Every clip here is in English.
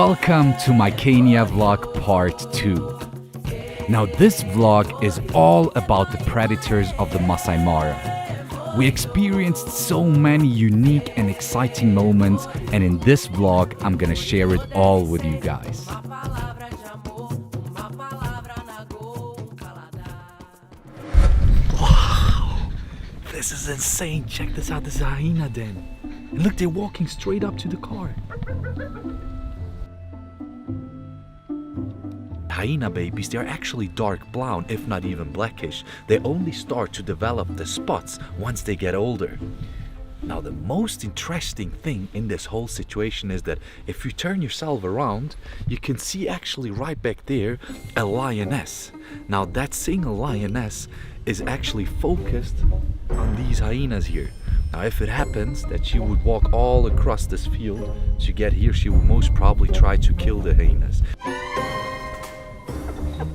Welcome to my Kenya vlog part 2. Now this vlog is all about the predators of the Masai Mara. We experienced so many unique and exciting moments, and in this vlog I'm gonna share it all with you guys. Wow, this is insane. Check this out, this is a hyena den. And look, they're walking straight up to the car. Hyena babies, they're actually dark brown, if not even blackish. They only start to develop the spots once they get older. Now the most interesting thing in this whole situation is that if you turn yourself around, you can see actually right back there a lioness. Now that single lioness is actually focused on these hyenas here. Now if it happens that she would walk all across this field to get here, she would most probably try to kill the hyenas.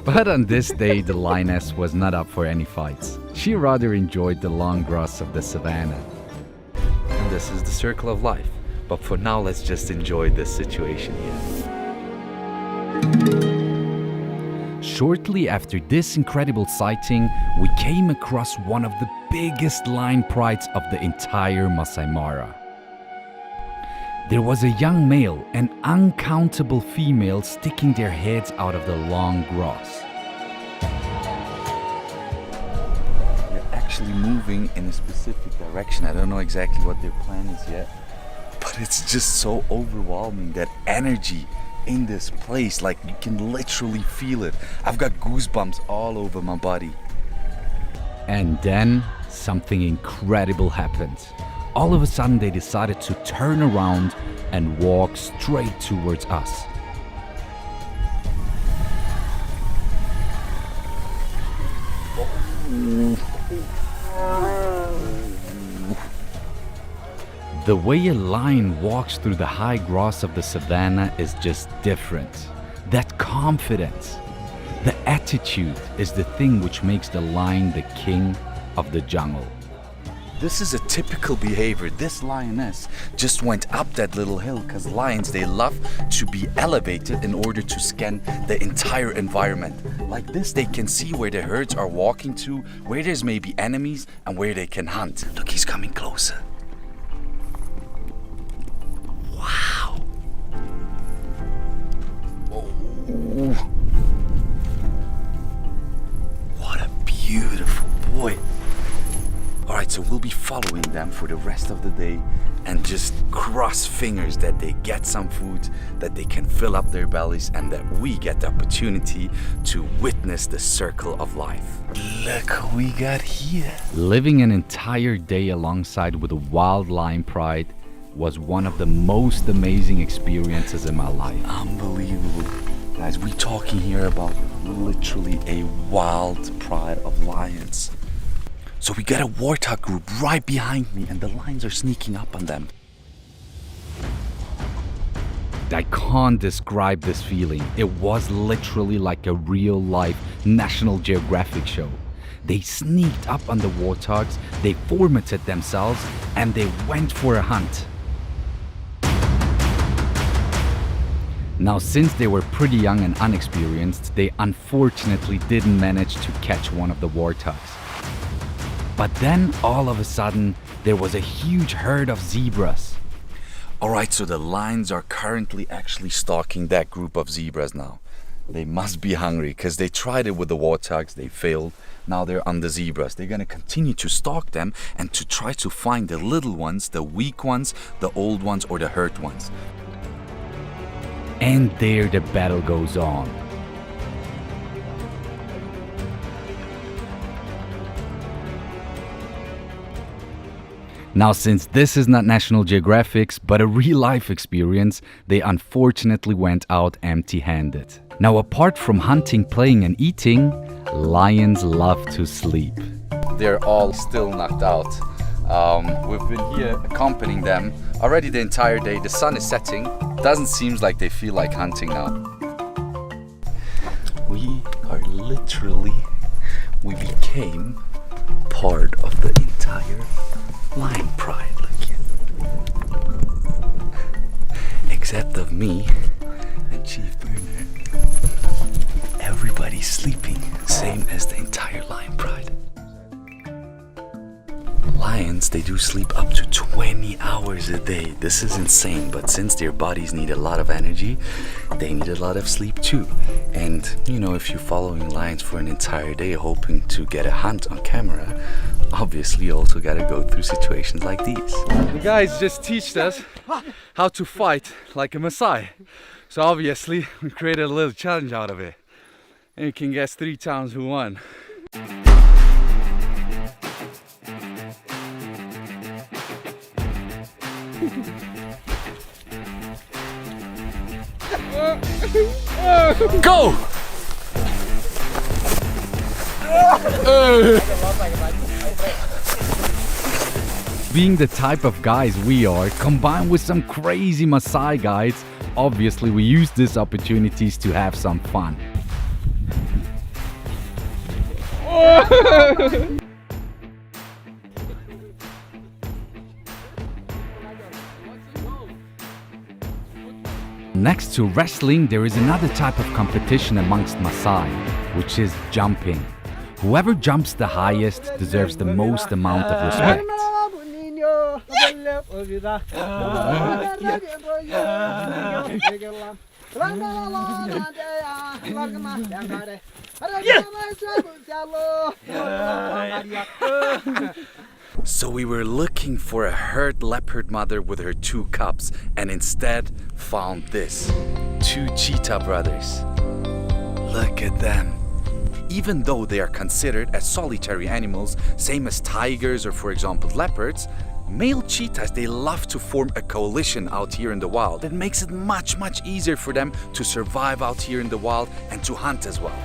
But on this day, the lioness was not up for any fights. She rather enjoyed the long grass of the savannah. And this is the circle of life. But for now, let's just enjoy this situation here. Shortly after this incredible sighting, we came across one of the biggest lion prides of the entire Masai Mara. There was a young male and uncountable females sticking their heads out of the long grass. They're actually moving in a specific direction. I don't know exactly what their plan is yet, but it's just so overwhelming, that energy in this place. Like, you can literally feel it. I've got goosebumps all over my body. And then something incredible happened. All of a sudden they decided to turn around and walk straight towards us. The way a lion walks through the high grass of the savannah is just different. That confidence, the attitude is the thing which makes the lion the king of the jungle. This is a typical behavior. This lioness just went up that little hill because lions, they love to be elevated in order to scan the entire environment. Like this, they can see where the herds are walking to, where there's maybe enemies, and where they can hunt. Look, he's coming closer. Wow. Oh. What a beautiful boy. Alright, so we'll be following them for the rest of the day and just cross fingers that they get some food, that they can fill up their bellies, and that we get the opportunity to witness the circle of life. Look who we got here. Living an entire day alongside with a wild lion pride was one of the most amazing experiences in my life. Unbelievable. Guys, we're talking here about literally a wild pride of lions. So we got a warthog group right behind me, and the lions are sneaking up on them. I can't describe this feeling. It was literally like a real-life National Geographic show. They sneaked up on the warthogs, they formatted themselves, and they went for a hunt. Now, since they were pretty young and unexperienced, they unfortunately didn't manage to catch one of the warthogs. But then, all of a sudden, there was a huge herd of zebras. Alright, so the lions are currently actually stalking that group of zebras now. They must be hungry, because they tried it with the warthogs, they failed. Now they're on the zebras. They're gonna continue to stalk them and to try to find the little ones, the weak ones, the old ones, or the hurt ones. And there the battle goes on. Now, since this is not National Geographic's but a real-life experience, they unfortunately went out empty-handed. Now, apart from hunting, playing and eating, lions love to sleep. They're all still knocked out. We've been here accompanying them already the entire day. The sun is setting. Doesn't seem like they feel like hunting now. We became part of the entire lion pride. Look here. Except of me already sleeping, same as the entire lion pride. Lions, they do sleep up to 20 hours a day. This is insane, but since their bodies need a lot of energy, they need a lot of sleep too. And you know, if you're following lions for an entire day hoping to get a hunt on camera, obviously you also gotta go through situations like these. The guys just teached us how to fight like a Maasai. So obviously we created a little challenge out of it. And you can guess 3 times who won. Go! Being the type of guys we are, combined with some crazy Maasai guides, obviously we use these opportunities to have some fun. Next to wrestling, there is another type of competition amongst Maasai, which is jumping. Whoever jumps the highest deserves the most amount of respect. So we were looking for a herd leopard mother with her 2 cubs and instead found this. 2 cheetah brothers. Look at them. Even though they are considered as solitary animals, same as tigers or for example leopards, male cheetahs, they love to form a coalition out here in the wild. It makes it much easier for them to survive out here in the wild and to hunt as well.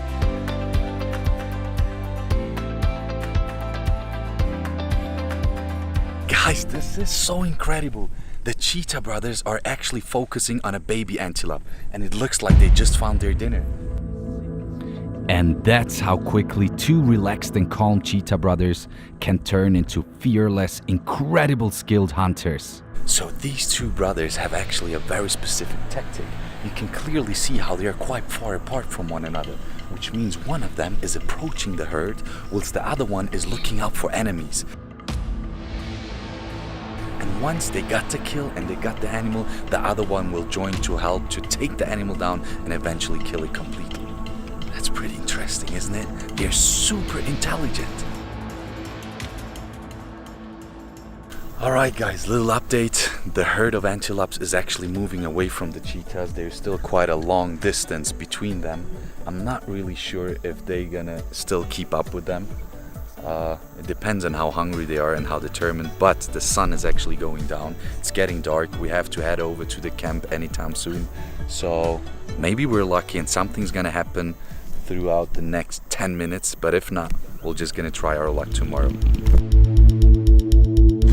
Guys, this is so incredible. The cheetah brothers are actually focusing on a baby antelope and it looks like they just found their dinner. And that's how quickly 2 relaxed and calm cheetah brothers can turn into fearless, incredible skilled hunters. So these 2 brothers have actually a very specific tactic. You can clearly see how they are quite far apart from one another, which means one of them is approaching the herd whilst the other one is looking out for enemies. And once they got the kill and they got the animal, the other one will join to help to take the animal down and eventually kill it completely. That's pretty interesting, isn't it? They're super intelligent. Alright guys, little update. The herd of antelopes is actually moving away from the cheetahs. There's still quite a long distance between them. I'm not really sure if they're gonna still keep up with them. It depends on how hungry they are and how determined, but the sun is actually going down. It's getting dark. We have to head over to the camp anytime soon. So maybe we're lucky and something's gonna happen throughout the next 10 minutes, but if not, we're just gonna try our luck tomorrow.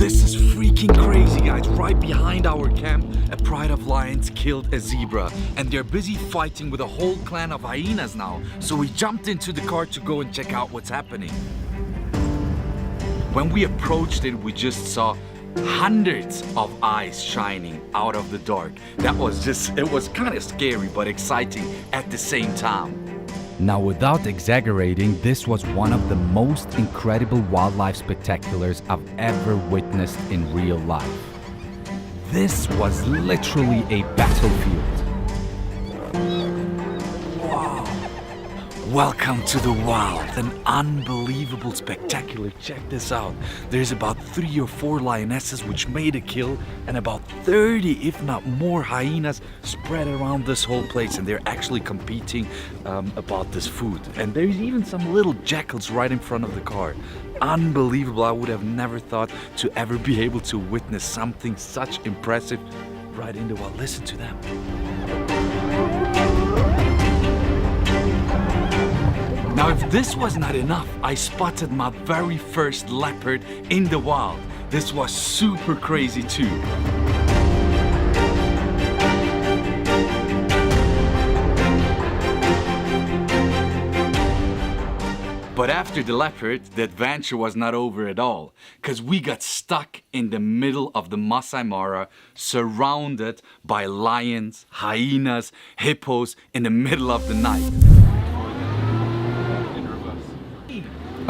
This is freaking crazy, guys. Right behind our camp, a pride of lions killed a zebra and they're busy fighting with a whole clan of hyenas now. So we jumped into the car to go and check out what's happening. When we approached it, we just saw hundreds of eyes shining out of the dark. It was kind of scary but exciting at the same time. Now, without exaggerating, this was one of the most incredible wildlife spectaculars I've ever witnessed in real life. This was literally a battlefield. Wow! Welcome to the wild, an unbelievable spectacular. Check this out. There's about 3 or 4 lionesses which made a kill and about 30, if not more, hyenas spread around this whole place and they're actually competing about this food. And there's even some little jackals right in front of the car. Unbelievable. I would have never thought to ever be able to witness something such impressive right in the wild. Listen to them. Now, if this was not enough, I spotted my very first leopard in the wild. This was super crazy too. But after the leopard, the adventure was not over at all, because we got stuck in the middle of the Masai Mara, surrounded by lions, hyenas, hippos in the middle of the night.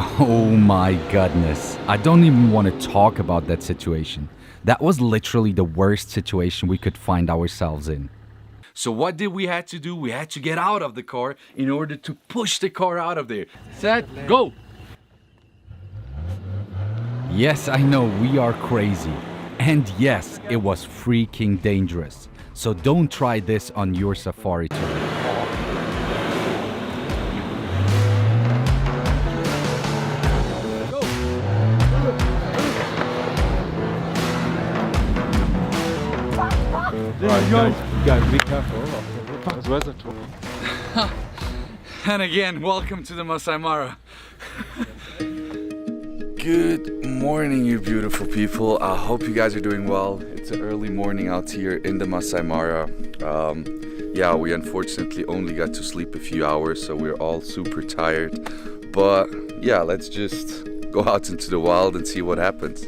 Oh my goodness. I don't even want to talk about that situation. That was literally the worst situation we could find ourselves in. So what did we have to do? We had to get out of the car in order to push the car out of there. Set, go! Yes, I know, we are crazy. And yes, it was freaking dangerous. So don't try this on your safari tour. There you go. Guys, be careful. As well as a tour. And again, welcome to the Masai Mara. Good morning, you beautiful people. I hope you guys are doing well. It's an early morning out here in the Masai Mara. Yeah, we unfortunately only got to sleep a few hours, so we're all super tired. But yeah, let's just go out into the wild and see what happens.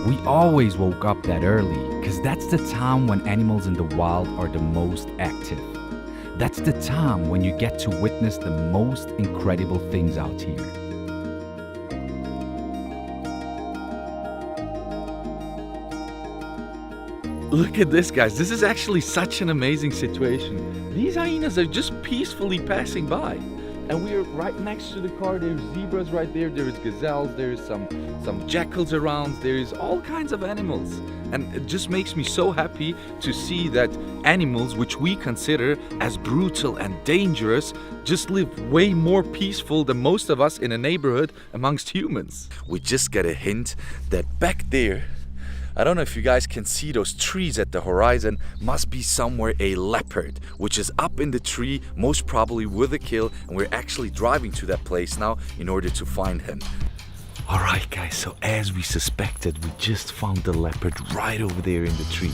We always woke up that early because that's the time when animals in the wild are the most active. That's the time when you get to witness the most incredible things out here. Look at this, guys. This is actually such an amazing situation. These hyenas are just peacefully passing by. And we are right next to the car. There's zebras right there. There's gazelles. There's some jackals around. There's all kinds of animals. And it just makes me so happy to see that animals, which we consider as brutal and dangerous, just live way more peaceful than most of us in a neighborhood amongst humans. We just get a hint that back there, I don't know if you guys can see those trees at the horizon, must be somewhere a leopard, which is up in the tree, most probably with a kill, and we're actually driving to that place now in order to find him. Alright guys, so as we suspected, we just found the leopard right over there in the tree.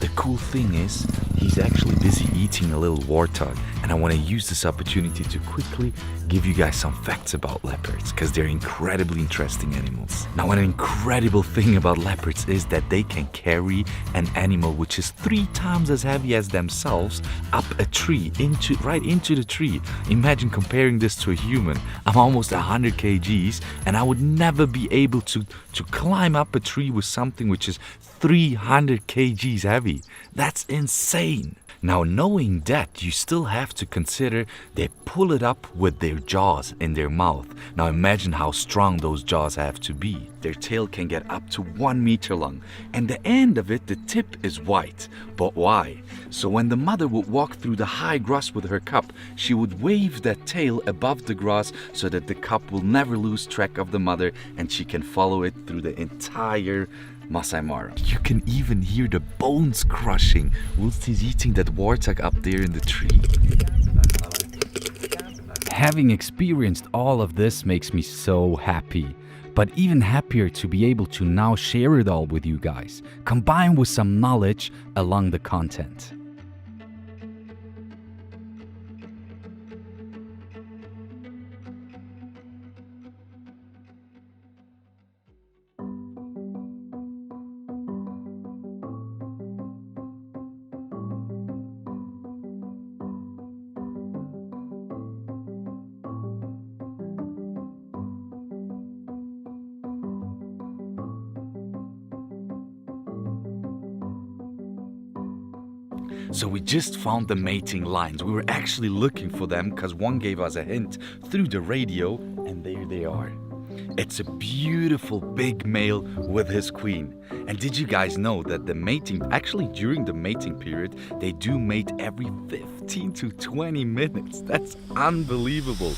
The cool thing is, he's actually busy eating a little warthog, and I want to use this opportunity to quickly give you guys some facts about leopards, because they're incredibly interesting animals. Now, an incredible thing about leopards is that they can carry an animal which is 3 times as heavy as themselves up a tree, right into the tree. Imagine comparing this to a human. I'm almost 100 kgs, and I would never be able to climb up a tree with something which is 300 kgs heavy. That's insane. Now, knowing that, you still have to consider they pull it up with their jaws in their mouth. Now imagine how strong those jaws have to be. Their tail can get up to 1 meter long, and the end of it, the tip, is white. But why? So when the mother would walk through the high grass with her cub, she would wave that tail above the grass so that the cub will never lose track of the mother and she can follow it through the entire Masai Mara. You can even hear the bones crushing whilst he's eating that warthog up there in the tree. Having experienced all of this makes me so happy. But even happier to be able to now share it all with you guys, combined with some knowledge along the content. So we just found the mating lines. We were actually looking for them because one gave us a hint through the radio, and there they are. It's a beautiful big male with his queen. And did you guys know that actually during the mating period, they do mate every 15 to 20 minutes? That's unbelievable.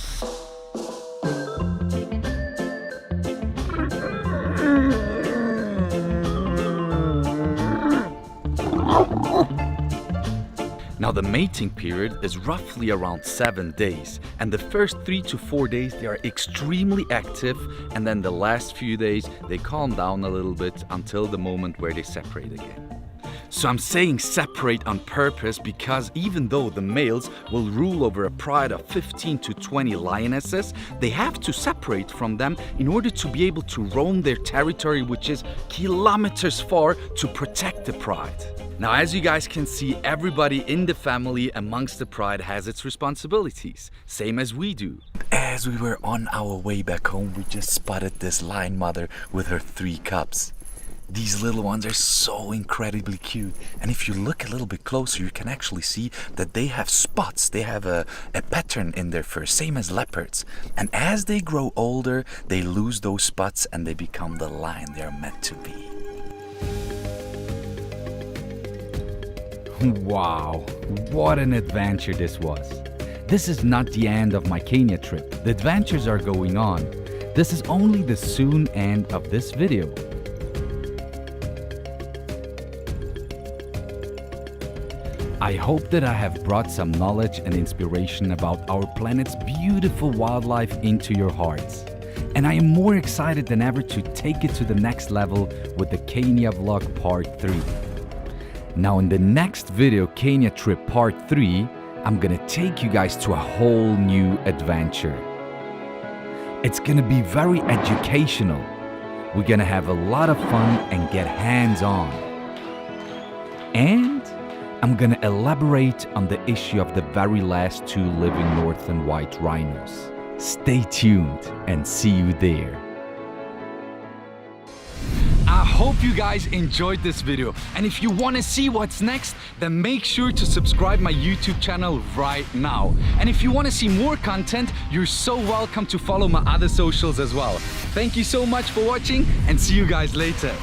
Now the mating period is roughly around 7 days, and the first 3 to 4 days they are extremely active, and then the last few days they calm down a little bit until the moment where they separate again. So I'm saying separate on purpose because even though the males will rule over a pride of 15 to 20 lionesses, they have to separate from them in order to be able to roam their territory, which is kilometers far, to protect the pride. Now, as you guys can see, everybody in the family amongst the pride has its responsibilities, same as we do. As we were on our way back home, we just spotted this lion mother with her 3 cubs. These little ones are so incredibly cute, and if you look a little bit closer, you can actually see that they have spots. They have a pattern in their fur, same as leopards. And as they grow older, they lose those spots and they become the lion they are meant to be. Wow, what an adventure this was. This is not the end of my Kenya trip. The adventures are going on. This is only the soon end of this video. I hope that I have brought some knowledge and inspiration about our planet's beautiful wildlife into your hearts. And I am more excited than ever to take it to the next level with the Kenya vlog part 3. Now in the next video, Kenya trip part 3, I'm gonna take you guys to a whole new adventure. It's gonna be very educational. We're gonna have a lot of fun and get hands-on. And I'm gonna elaborate on the issue of the very last 2 living northern white rhinos. Stay tuned and see you there. I hope you guys enjoyed this video, and if you want to see what's next, then make sure to subscribe my YouTube channel right now. And if you want to see more content, you're so welcome to follow my other socials as well. Thank you so much for watching, and see you guys later.